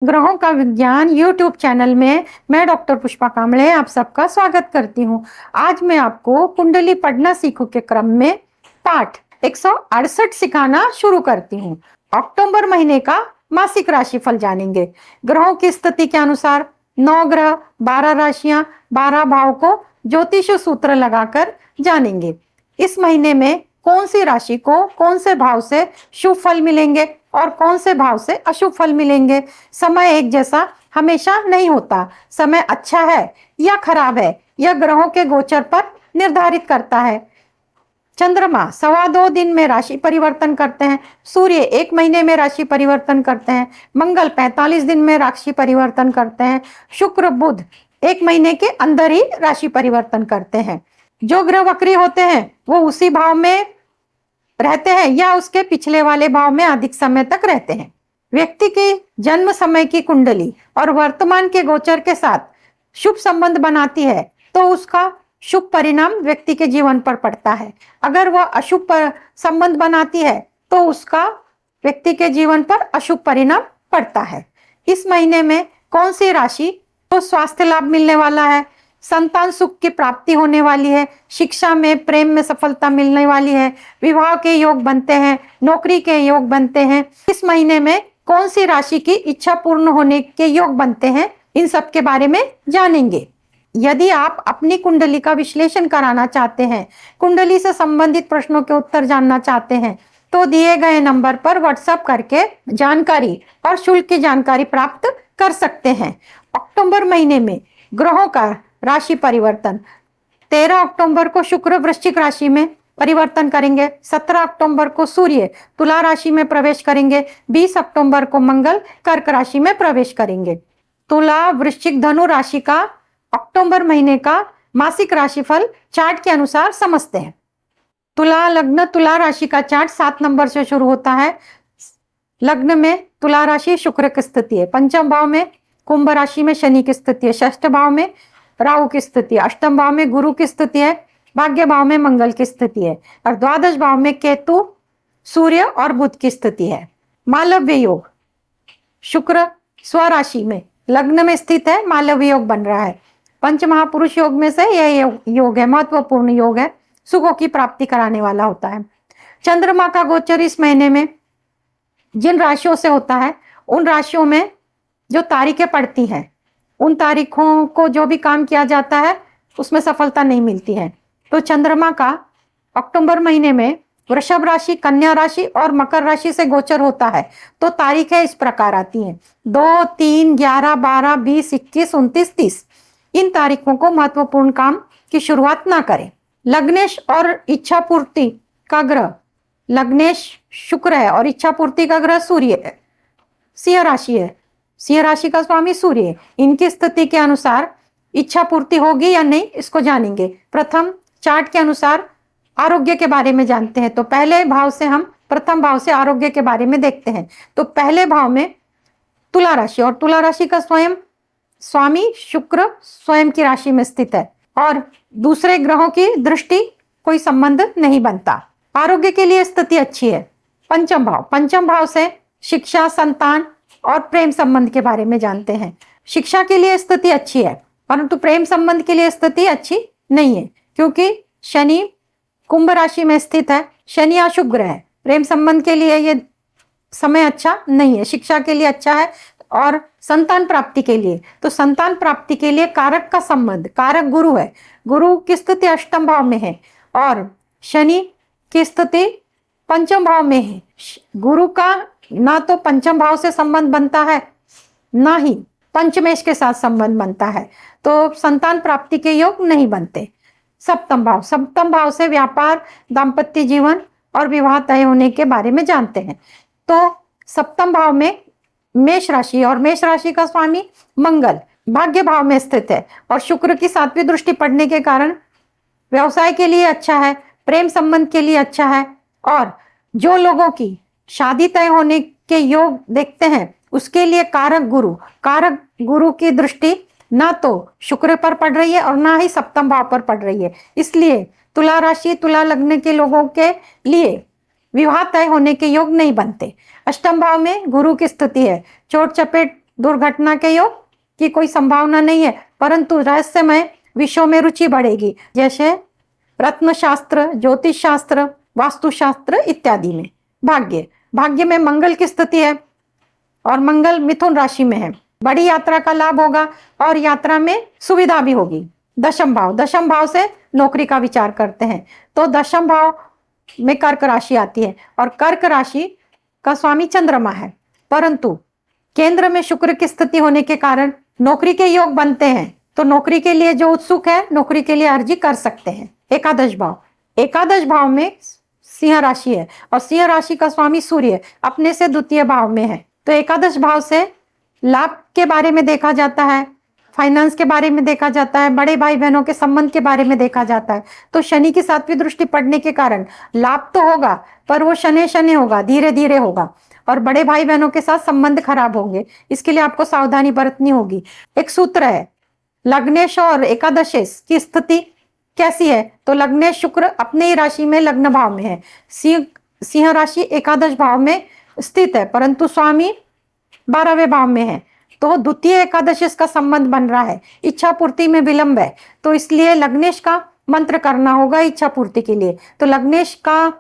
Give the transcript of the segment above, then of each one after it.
ग्रहों का विज्ञान यूट्यूब चैनल में मैं डॉक्टर पुष्पा कांबळे आप सबका स्वागत करती हूँ। आज मैं आपको कुंडली पढ़ना सीखो के क्रम में पाठ 168 सिखाना शुरू करती हूँ। अक्टूबर महीने का मासिक राशिफल जानेंगे। ग्रहों की स्थिति के अनुसार 9 ग्रह, 12 राशियां, 12 भाव को ज्योतिष सूत्र लगाकर जानेंगे। इस महीने में कौन सी राशि को कौन से भाव से शुभ फल मिलेंगे और कौन से भाव से अशुभ फल मिलेंगे। समय एक जैसा हमेशा नहीं होता। समय अच्छा है या खराब है यह ग्रहों के गोचर पर निर्धारित करता है। चंद्रमा 2.25 दिन में राशि परिवर्तन करते हैं। सूर्य 1 महीने में राशि परिवर्तन करते हैं। मंगल 45 दिन में राशि परिवर्तन करते हैं। शुक्र बुध 1 महीने के अंदर ही राशि परिवर्तन करते हैं। जो ग्रह वक्री होते हैं वो उसी भाव में रहते हैं या उसके पिछले वाले भाव में अधिक समय तक रहते हैं। व्यक्ति की जन्म समय की कुंडली और वर्तमान के गोचर के साथ शुभ संबंध बनाती है तो उसका शुभ परिणाम व्यक्ति के जीवन पर पड़ता है। अगर वह अशुभ संबंध बनाती है तो उसका व्यक्ति के जीवन पर अशुभ परिणाम पड़ता है। इस महीने में कौन सी राशि को स्वास्थ्य लाभ मिलने वाला है, संतान सुख की प्राप्ति होने वाली है, शिक्षा में प्रेम में सफलता मिलने वाली है, विवाह के योग बनते हैं, नौकरी के योग बनते हैं। इस महीने में कौन सी राशि की इच्छा पूर्ण होने के योग बनते हैं, इन सब के बारे में जानेंगे। यदि आप अपनी कुंडली का विश्लेषण कराना चाहते हैं, कुंडली से संबंधित प्रश्नों के उत्तर जानना चाहते हैं तो दिए गए नंबर पर व्हाट्सएप करके जानकारी और शुल्क की जानकारी प्राप्त कर सकते हैं। अक्टूबर महीने में ग्रहों का राशि परिवर्तन 13 अक्टूबर को शुक्र वृश्चिक राशि में परिवर्तन करेंगे। 17 अक्टूबर को सूर्य तुला राशि में प्रवेश करेंगे। 20 अक्टूबर को मंगल कर्क राशि में प्रवेश करेंगे। तुला वृश्चिक धनु राशि का अक्टूबर महीने का मासिक राशिफल चार्ट के अनुसार समझते हैं। तुला लग्न तुला राशि का चार्ट 7 नंबर से शुरू होता है। लग्न में तुला राशि शुक्र की स्थिति है। पंचम भाव में कुंभ राशि में शनि की स्थिति है। षष्ठ भाव में राहु की स्थिति है। अष्टम भाव में गुरु की स्थिति है। भाग्य भाव में मंगल की स्थिति है और द्वादश भाव में केतु, सूर्य और बुध की स्थिति है। मालव्य योग शुक्र स्वराशि में लग्न में स्थित है। मालव्य योग बन रहा है। पंच महापुरुष योग में से यह योग है, महत्वपूर्ण योग है, सुखों की प्राप्ति कराने वाला होता है। चंद्रमा का गोचर इस महीने में जिन राशियों से होता है उन राशियों में जो तारीखें पड़ती हैं उन तारीखों को जो भी काम किया जाता है उसमें सफलता नहीं मिलती है। तो चंद्रमा का अक्टूबर महीने में वृषभ राशि, कन्या राशि और मकर राशि से गोचर होता है तो तारीखें इस प्रकार आती हैं 2, 3, 11, 12, 20, 21, 29, 30। इन तारीखों को महत्वपूर्ण काम की शुरुआत ना करें। लग्नेश और इच्छा पूर्ति का ग्रह लग्नेश शुक्र है और इच्छा पूर्ति का ग्रह सूर्य है। सिंह राशि है। सिंह राशि का स्वामी सूर्य है। इनकी स्थिति के अनुसार इच्छा पूर्ति होगी या नहीं इसको जानेंगे। प्रथम चार्ट के अनुसार आरोग्य के बारे में जानते हैं तो पहले भाव से हम प्रथम भाव से आरोग्य के बारे में देखते हैं। तो पहले भाव में तुला राशि और तुला राशि का स्वयं स्वामी शुक्र स्वयं की राशि में स्थित है और दूसरे ग्रहों की दृष्टि कोई संबंध नहीं बनता। आरोग्य के लिए स्थिति अच्छी है। पंचम भाव से शिक्षा, संतान और प्रेम संबंध के बारे में जानते हैं। शिक्षा के लिए स्थिति अच्छी है परंतु प्रेम संबंध के लिए स्थिति अच्छी नहीं है क्योंकि शनि कुंभ राशि में स्थित है। शनि अशुभ ग्रह है। प्रेम संबंध के लिए ये समय अच्छा नहीं है। शिक्षा के लिए अच्छा है और संतान प्राप्ति के लिए तो संतान प्राप्ति के लिए कारक का संबंध, कारक गुरु है। गुरु की स्थिति अष्टम भाव में है और शनि की स्थिति पंचम भाव में है। गुरु का ना तो पंचम भाव से संबंध बनता है ना ही पंचमेश के साथ संबंध बनता है तो संतान प्राप्ति के योग नहीं बनते। सप्तम भाव से व्यापार, दाम्पत्य जीवन और विवाह तय होने के बारे में जानते हैं। तो सप्तम भाव में मेष राशि और मेष राशि का स्वामी मंगल भाग्य भाव में स्थित है और शुक्र की 7वीं दृष्टि पड़ने के कारण व्यवसाय के लिए अच्छा है, प्रेम संबंध के लिए अच्छा है और जो लोगों की शादी तय होने के योग देखते हैं उसके लिए कारक गुरु की दृष्टि ना तो शुक्र पर पड़ रही है और ना ही सप्तम भाव पर पड़ रही है। इसलिए तुला राशि तुला लग्न के लोगों के लिए विवाह तय होने के योग नहीं बनते। अष्टम भाव में गुरु की स्थिति है। चोट चपेट दुर्घटना के योग की कोई संभावना नहीं है, परंतु रहस्यमय विषयों में रुचि बढ़ेगी, जैसे रत्न शास्त्र, ज्योतिष शास्त्र, वास्तुशास्त्र इत्यादि में। भाग्य, भाग्य में मंगल की स्थिति है और मंगल मिथुन राशि में है। बड़ी यात्रा का लाभ होगा और यात्रा में सुविधा भी होगी। दशम भाव, दशम भाव से नौकरी का विचार करते हैं तो दशम भाव में कर्क राशि आती है और कर्क राशि का स्वामी चंद्रमा है, परंतु केंद्र में शुक्र की स्थिति होने के कारण नौकरी के योग बनते हैं। तो नौकरी के लिए जो उत्सुक है नौकरी के लिए अर्जी कर सकते हैं। एकादश भाव, एकादश भाव में सिंह राशि है और सिंह राशि का स्वामी सूर्य अपने से द्वितीय भाव में है। तो एकादश भाव से लाभ के बारे में देखा जाता है, फाइनेंस के बारे में देखा जाता है, बड़े भाई बहनों के संबंध के बारे में देखा जाता है। तो शनि की 7वीं दृष्टि पड़ने के कारण लाभ तो होगा, पर वो शनि शनि होगा, धीरे धीरे होगा और बड़े भाई बहनों के साथ संबंध खराब होंगे। इसके लिए आपको सावधानी बरतनी होगी। एक सूत्र है, लग्नेश और एकादशेश की स्थिति कैसी है, तो लग्नेश शुक्र अपने ही राशि में लग्न भाव में है। सिंह राशि एकादश भाव में स्थित है, परंतु स्वामी 12वें भाव में है। तो द्वितीय एकादशी का संबंध बन रहा है, इच्छा पूर्ति में विलंब है, तो इसलिए लग्नेश का मंत्र करना होगा इच्छा पूर्ति के लिए। तो लग्नेश का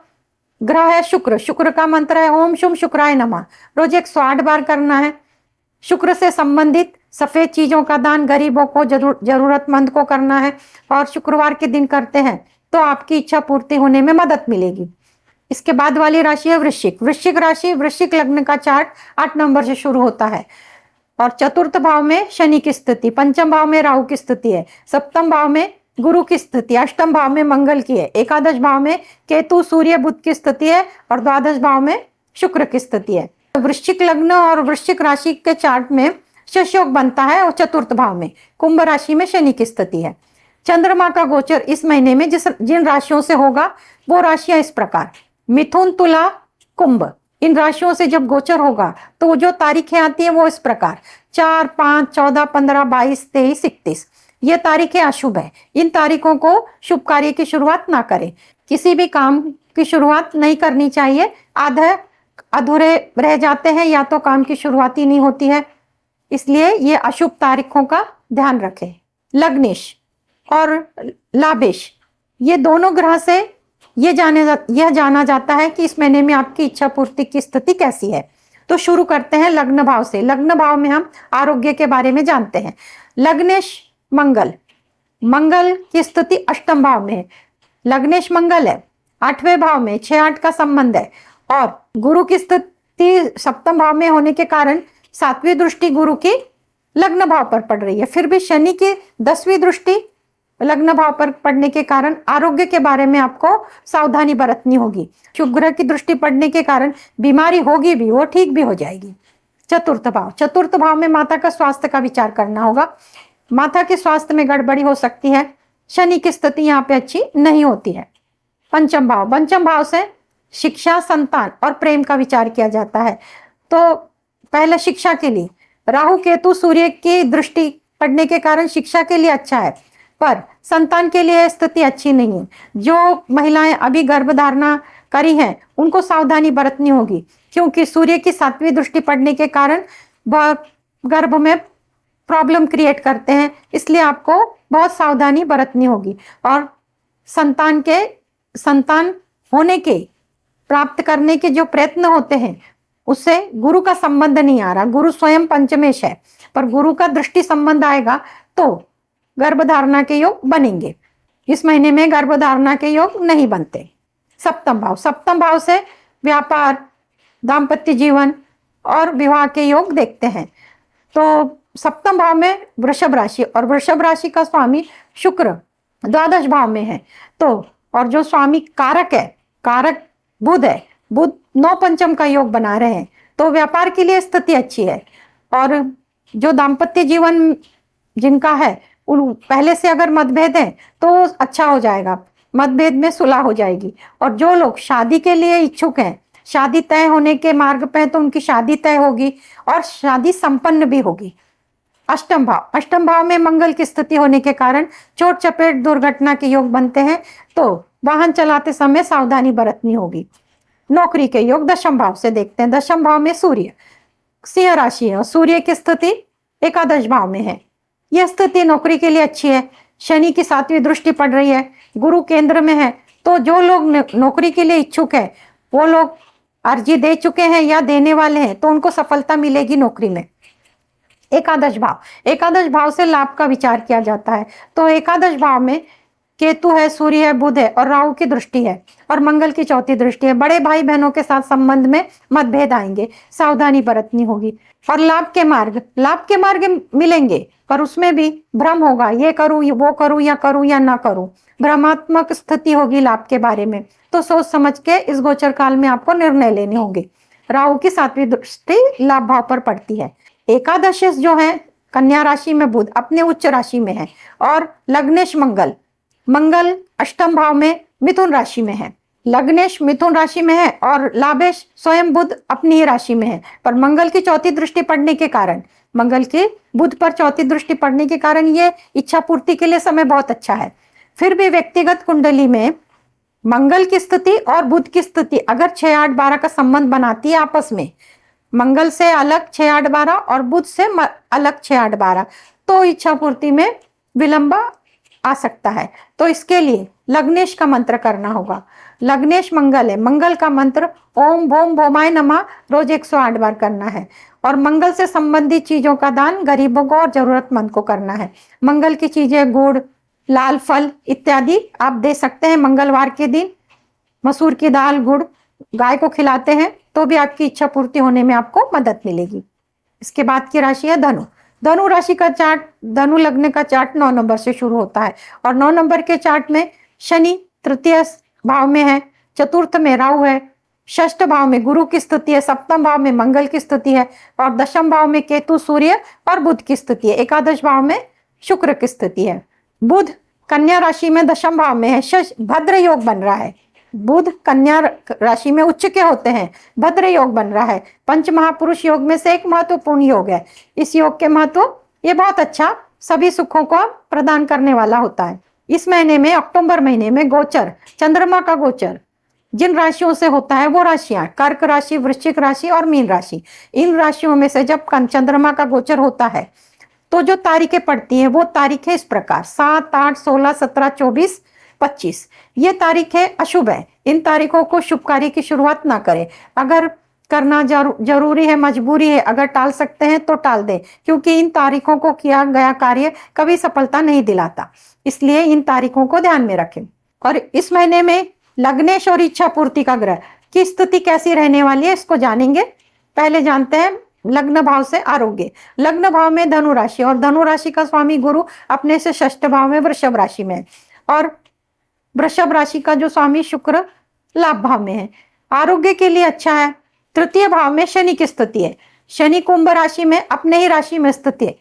ग्रह है शुक्र, शुक्र का मंत्र है ओम शुभ शुक्राय नमः। रोज 108 बार करना है। शुक्र से संबंधित सफेद चीजों का दान गरीबों को, जरूरतमंद को करना है और शुक्रवार के दिन करते हैं तो आपकी इच्छा पूर्ति होने में मदद मिलेगी। इसके बाद वाली राशि है वृश्चिक। वृश्चिक राशि, वृश्चिक लग्न का चार्ट 8 नंबर से शुरू होता है और चतुर्थ भाव में शनि की स्थिति, पंचम भाव में राहु की स्थिति है, सप्तम भाव में गुरु की स्थिति, अष्टम भाव में मंगल की है, एकादश भाव में केतु सूर्य बुध की स्थिति है और द्वादश भाव में शुक्र की स्थिति है। वृश्चिक लग्न और वृश्चिक राशि के चार्ट में शश योग बनता है और चतुर्थ भाव में कुंभ राशि में शनि की स्थिति है। चंद्रमा का गोचर इस महीने में जिन राशियों से होगा वो राशियां इस प्रकार, मिथुन तुला कुंभ, इन राशियों से जब गोचर होगा तो जो तारीखें आती हैं वो इस प्रकार 4, 5, 14, 15, 22, 23, 31, ये तारीखें अशुभ है। इन तारीखों को शुभ कार्य की शुरुआत ना करें, किसी भी काम की शुरुआत नहीं करनी चाहिए, आधे अधूरे रह जाते हैं या तो काम की शुरुआत ही नहीं होती है, इसलिए ये अशुभ तारीखों का ध्यान रखें। लग्नेश और लाभेश, ये दोनों ग्रह से यह जाना जाता है कि इस महीने में आपकी इच्छा पूर्ति की स्थिति कैसी है। तो शुरू करते हैं लग्न भाव से। लग्न भाव में हम आरोग्य के बारे में जानते हैं। लग्नेश मंगल, मंगल की स्थिति अष्टम भाव में है। लग्नेश मंगल है 8वें भाव में, 6-8 का संबंध है और गुरु की स्थिति सप्तम भाव में होने के कारण 7वीं दृष्टि गुरु की लग्न भाव पर पड़ रही है। फिर भी शनि की 10वीं दृष्टि लग्न भाव पर पड़ने के कारण आरोग्य के बारे में आपको सावधानी बरतनी होगी। शुभ ग्रह की दृष्टि पड़ने के कारण बीमारी होगी भी, वो ठीक भी हो जाएगी। चतुर्थ भाव, चतुर्थ भाव में माता का स्वास्थ्य का विचार करना होगा। माता के स्वास्थ्य में गड़बड़ी हो सकती है, शनि की स्थिति यहाँ पे अच्छी नहीं होती है। पंचम भाव, पंचम भाव से शिक्षा, संतान और प्रेम का विचार किया जाता है। तो पहले शिक्षा के लिए राहु केतु सूर्य की दृष्टि पड़ने के कारण शिक्षा के लिए अच्छा है, पर संतान के लिए स्थिति अच्छी नहीं है। जो महिलाएं अभी गर्भधारणा करी हैं उनको सावधानी बरतनी होगी, क्योंकि सूर्य की 7वीं दृष्टि पड़ने के कारण वह गर्भ में प्रॉब्लम क्रिएट करते हैं, इसलिए आपको बहुत सावधानी बरतनी होगी। और संतान होने के, प्राप्त करने के जो प्रयत्न होते हैं उससे गुरु का संबंध नहीं आ रहा। गुरु स्वयं पंचमेश है, पर गुरु का दृष्टि संबंध आएगा तो गर्भधारणा के योग बनेंगे। इस महीने में गर्भधारणा के योग नहीं बनते। सप्तम भाव, सप्तम भाव से व्यापार, दाम्पत्य जीवन और विवाह के योग देखते हैं। तो सप्तम भाव में वृषभ राशि और वृषभ राशि का स्वामी शुक्र द्वादश भाव में है। तो और जो स्वामी कारक है, कारक बुध है, बुध 9 पंचम का योग बना रहे हैं, तो व्यापार के लिए स्थिति अच्छी है। और जो दाम्पत्य जीवन जिनका है उन पहले से अगर मतभेद है तो अच्छा हो जाएगा, मतभेद में सुलह हो जाएगी। और जो लोग शादी के लिए इच्छुक हैं, शादी तय होने के मार्ग पे हैं, तो उनकी शादी तय होगी और शादी संपन्न भी होगी। अष्टम भाव, अष्टम भाव में मंगल की स्थिति होने के कारण चोट चपेट दुर्घटना के योग बनते हैं, तो वाहन चलाते समय सावधानी बरतनी होगी। नौकरी के योग दशम भाव से देखते हैं। दशम भाव में सूर्य, सिंह राशि है और सूर्य की स्थिति एकादश भाव में है। यह स्थिति नौकरी के लिए अच्छी है। शनि की 7वीं दृष्टि पड़ रही है, गुरु केंद्र में है। तो जो लोग नौकरी के लिए इच्छुक है, वो लोग अर्जी दे चुके हैं या देने वाले हैं, तो उनको सफलता मिलेगी नौकरी में। एकादश भाव से लाभ का विचार किया जाता है। तो एकादश भाव में केतु है, सूर्य है, बुध है और राहु की दृष्टि है और मंगल की 4थी दृष्टि है। बड़े भाई बहनों के साथ संबंध में मतभेद आएंगे, सावधानी बरतनी होगी। और लाभ के मार्ग मिलेंगे, पर उसमें भी भ्रम होगा, ये करूं वो करूं या ना करूं। भ्रमात्मक स्थिति होगी लाभ के बारे में। तो सोच समझ के इस गोचर काल में आपको निर्णय लेने होंगे। राहु की 7वीं दृष्टि लाभ भाव पर पड़ती है। एकादश जो है कन्या राशि में बुध अपने उच्च राशि में है और लग्नेश मंगल अष्टम भाव में मिथुन राशि में है। लग्नेश मिथुन राशि में है और लाभेश स्वयं बुध अपनी ही राशि में है। पर मंगल की 4थी दृष्टि पड़ने के कारण, मंगल की बुध पर 4थी दृष्टि पड़ने के कारण ये इच्छा पूर्ति के लिए समय बहुत अच्छा है। फिर भी व्यक्तिगत कुंडली में मंगल की स्थिति और बुध की स्थिति अगर 6, 8, 12 का संबंध बनाती है आपस में, मंगल से अलग 6, 8, 12 और बुध से अलग 6, 8, 12, तो इच्छा पूर्ति में विलंब आ सकता है। तो इसके लिए लग्नेश का मंत्र करना होगा। लग्नेश मंगल है, मंगल का मंत्र ओम भोम भोमाय नमः रोज 108 बार करना है। और मंगल से संबंधित चीजों का दान गरीबों को और जरूरतमंद को करना है। मंगल की चीजें गुड़, लाल फल इत्यादि आप दे सकते हैं। मंगलवार के दिन मसूर की दाल, गुड़ गाय को खिलाते हैं तो भी आपकी इच्छा पूर्ति होने में आपको मदद मिलेगी। इसके बाद की राशि है धनु राशि का चार्ट, धनु लग्न का चार्ट 9 नंबर से शुरू होता है और 9 नंबर के चार्ट में शनि तृतीय भाव में है, चतुर्थ में राहु है, षष्ठ भाव में गुरु की स्थिति है, सप्तम भाव में मंगल की स्थिति है और दशम भाव में केतु, सूर्य और बुध की स्थिति है। एकादश भाव में शुक्र की स्थिति है। बुध कन्या राशि में दशम भाव में है, भद्र योग बन रहा है। बुध कन्या राशि में उच्च के होते हैं, भद्र योग बन रहा है। पंच महापुरुष योग में से एक महत्वपूर्ण योग है। इस योग के महत्व ये बहुत अच्छा सभी सुखों को प्रदान करने वाला होता है। इस महीने में अक्टूबर महीने में गोचर, चंद्रमा का गोचर जिन राशियों से होता है वो राशियां कर्क राशि, वृश्चिक राशि और मीन राशि। इन राशियों में से जब चंद्रमा का गोचर होता है तो जो तारीखें पड़ती हैं वो तारीखें इस प्रकार 7, 8, 16, 17, 24, 25। ये तारीखें अशुभ है। इन तारीखों को शुभ कार्य की शुरुआत ना करें। अगर करना जरूरी है, मजबूरी है, अगर टाल सकते हैं तो टाल दें, क्योंकि इन तारीखों को किया गया कार्य कभी सफलता नहीं दिलाता। इसलिए इन तारीखों को ध्यान में रखें। और इस महीने में लग्नेश और इच्छा पूर्ति का ग्रह की स्थिति कैसी रहने वाली है इसको जानेंगे। पहले जानते हैं लग्न भाव से आरोग्य। लग्न भाव में धनु राशि और धनु राशि का स्वामी गुरु अपने से षष्ठ भाव में वृषभ राशि में और वृषभ राशि का जो स्वामी शुक्र लाभ भाव में है। आरोग्य के लिए अच्छा है। तृतीय भाव में शनि की स्थिति है। शनि कुंभ राशि में अपने ही राशि में स्थिति है।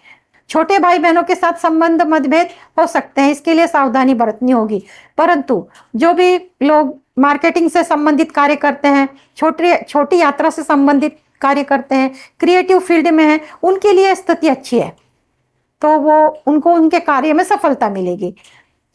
छोटे भाई बहनों के साथ संबंध मतभेद हो सकते हैं, इसके लिए सावधानी बरतनी होगी। परंतु जो भी लोग मार्केटिंग से संबंधित कार्य करते हैं, छोटी यात्रा से संबंधित कार्य करते हैं, क्रिएटिव फील्ड में है, उनके लिए स्थिति अच्छी है, तो वो उनको उनके कार्य में सफलता मिलेगी।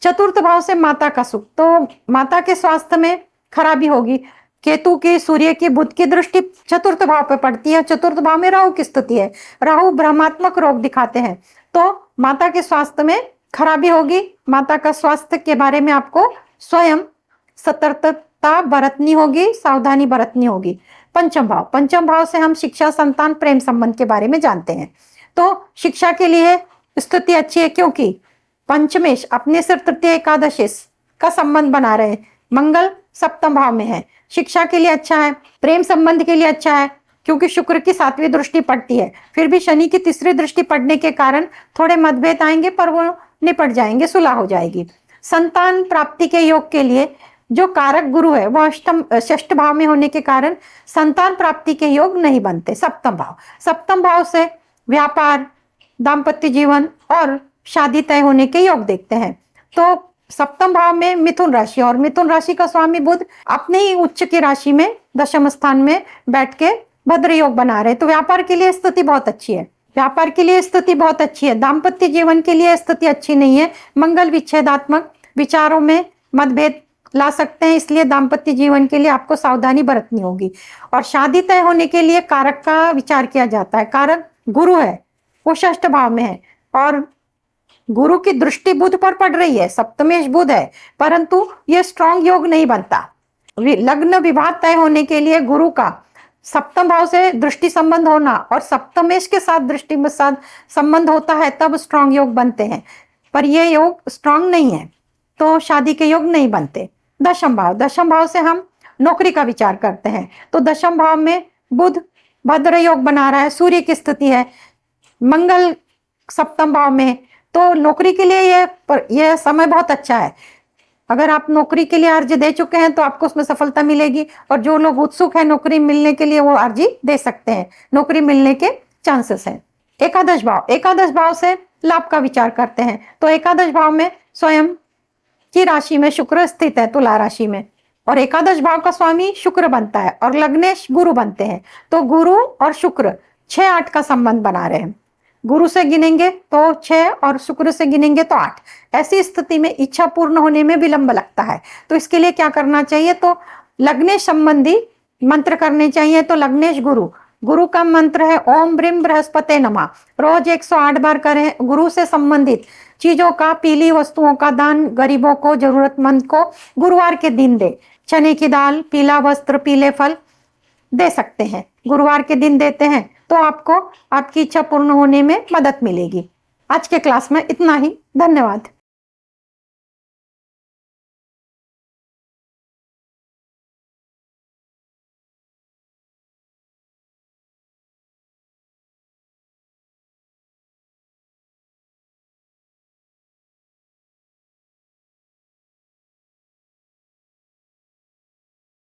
चतुर्थ भाव से माता का सुख, तो माता के स्वास्थ्य में खराबी होगी। केतु की, सूर्य की, बुध की दृष्टि चतुर्थ भाव पे पड़ती है। चतुर्थ भाव में राहु की स्थिति है। राहु भ्रमात्मक रोग दिखाते हैं, तो माता के स्वास्थ्य में खराबी होगी। माता का स्वास्थ्य के बारे में आपको स्वयं सतर्कता बरतनी होगी, सावधानी बरतनी होगी। पंचम भाव से हम शिक्षा, संतान, प्रेम संबंध के बारे में जानते हैं। तो शिक्षा के लिए स्थिति अच्छी है, क्योंकि पंचमेश अपने से तृतीय एकादशेश का संबंध बना रहे हैं। मंगल सप्तम भाव में है, शिक्षा के लिए अच्छा है। प्रेम संबंध के लिए अच्छा है, क्योंकि शुक्र की 7वीं दृष्टि पड़ती है। फिर भी शनि की तीसरी दृष्टि पड़ने के कारण थोड़े मतभेद आएंगे, पर वो निपट जाएंगे, सुलह हो जाएगी। संतान प्राप्ति के योग के लिए जो कारक गुरु है वो षष्ठ भाव में होने के कारण संतान प्राप्ति के योग नहीं बनते। सप्तम भाव से व्यापार, दाम्पत्य जीवन और शादी तय होने के योग देखते हैं। तो सप्तम भाव में मिथुन राशि और मिथुन राशि का स्वामी बुध अपने ही उच्च की राशि में दशम स्थान में बैठ के भद्र योग बना रहे, तो व्यापार के लिए स्थिति बहुत अच्छी है। दाम्पत्य जीवन के लिए स्थिति अच्छी नहीं है। मंगल विच्छेदात्मक विचारों में मतभेद ला सकते हैं, इसलिए दाम्पत्य जीवन के लिए आपको सावधानी बरतनी होगी। और शादी तय होने के लिए कारक का विचार किया जाता है। कारक गुरु है, वो षष्ठ भाव में है और गुरु की दृष्टि बुध पर पड़ रही है, सप्तमेश बुध है, परंतु ये स्ट्रांग योग नहीं बनता। लग्न विवाह तय होने के लिए गुरु का सप्तम भाव से दृष्टि संबंध होना और सप्तमेश के साथ दृष्टि में साथ संबंध होता है, तब स्ट्रांग योग बनते हैं। पर ये योग स्ट्रांग नहीं है तो शादी के योग नहीं बनते। दशम भाव से हम नौकरी का विचार करते हैं, तो दशम भाव में बुध भद्र योग बना रहा है, सूर्य की स्थिति है, मंगल सप्तम भाव में, तो नौकरी के लिए ये समय बहुत अच्छा है। अगर आप नौकरी के लिए अर्जी दे चुके हैं तो आपको उसमें सफलता मिलेगी, और जो लोग उत्सुक हैं नौकरी मिलने के लिए वो अर्जी दे सकते हैं, नौकरी मिलने के चांसेस हैं। एकादश भाव से लाभ का विचार करते हैं, तो एकादश भाव में स्वयं की राशि में शुक्र स्थित है, तुला राशि में, और एकादश भाव का स्वामी शुक्र बनता है और लग्नेश गुरु बनते हैं। तो गुरु और शुक्र 6-8 का संबंध बना रहे हैं। गुरु से गिनेंगे तो 6 और शुक्र से गिनेंगे तो 8। ऐसी स्थिति में इच्छा पूर्ण होने में विलंब लगता है, तो इसके लिए क्या करना चाहिए, तो लग्नेश संबंधी मंत्र करने चाहिए। तो लग्नेश गुरु का मंत्र है ओम ब्रीम बृहस्पते नमः। रोज 108 बार करें। गुरु से संबंधित चीजों का, पीली वस्तुओं का दान गरीबों को, जरूरतमंद को गुरुवार के दिन दे। चने की दाल, पीला वस्त्र, पीले फल दे सकते हैं, गुरुवार के दिन देते हैं तो आपको आपकी इच्छा पूर्ण होने में मदद मिलेगी। आज के क्लास में इतना ही। धन्यवाद।